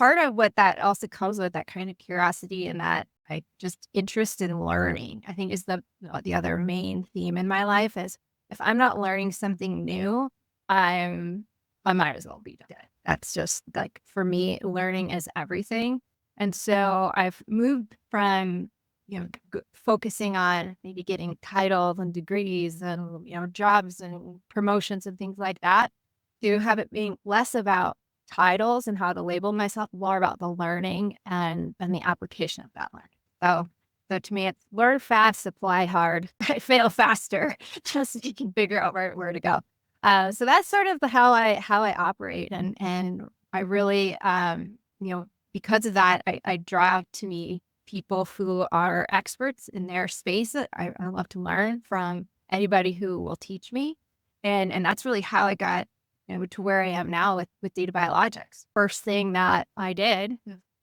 part of what that also comes with, that kind of curiosity and that like just interest in learning, I think is the other main theme in my life is if I'm not learning something new, I might as well be dead. That's just like for me, learning is everything. And so I've moved from, focusing on maybe getting titles and degrees and, jobs and promotions and things like that to have it being less about titles and how to label myself, more about the learning and the application of that learning. So to me, it's learn fast, apply hard, fail faster, just so you can figure out where to go. So that's sort of how I operate, and I really, because of that, I draw out to me people who are experts in their space. I love to learn from anybody who will teach me, and that's really how I got to where I am now with Data Biologics. First thing that I did,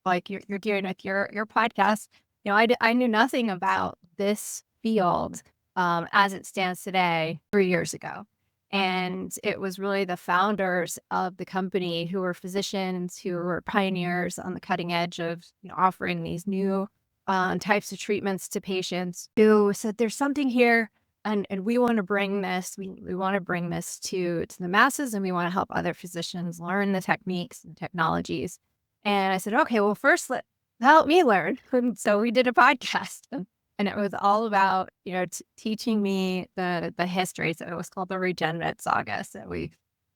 like you're doing with your podcast, I knew nothing about this field as it stands today 3 years ago. And it was really the founders of the company who were physicians, who were pioneers on the cutting edge of offering these new types of treatments to patients, who said, there's something here and we want to bring this, we want to bring this to the masses, and we want to help other physicians learn the techniques and technologies. And I said, okay, well, first help me learn. And so we did a podcast. And it was all about, teaching me the history. So it was called the Regenerative saga. So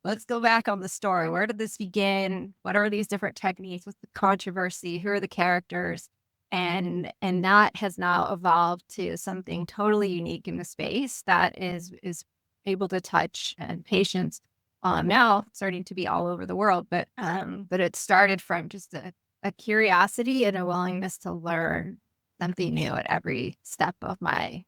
let's go back on the story. Where did this begin? What are these different techniques? What's the controversy? Who are the characters? And that has now evolved to something totally unique in the space that is able to touch and patients now starting to be all over the world. But it started from just a curiosity and a willingness to learn something new at every step of my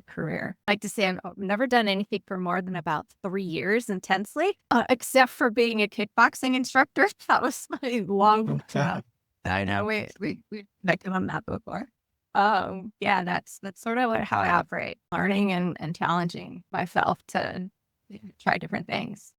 career. I like to say I've never done anything for more than about 3 years intensely, except for being a kickboxing instructor. That was my long job. I know we connected on that before. Yeah, that's sort of how I operate, learning and challenging myself to try different things.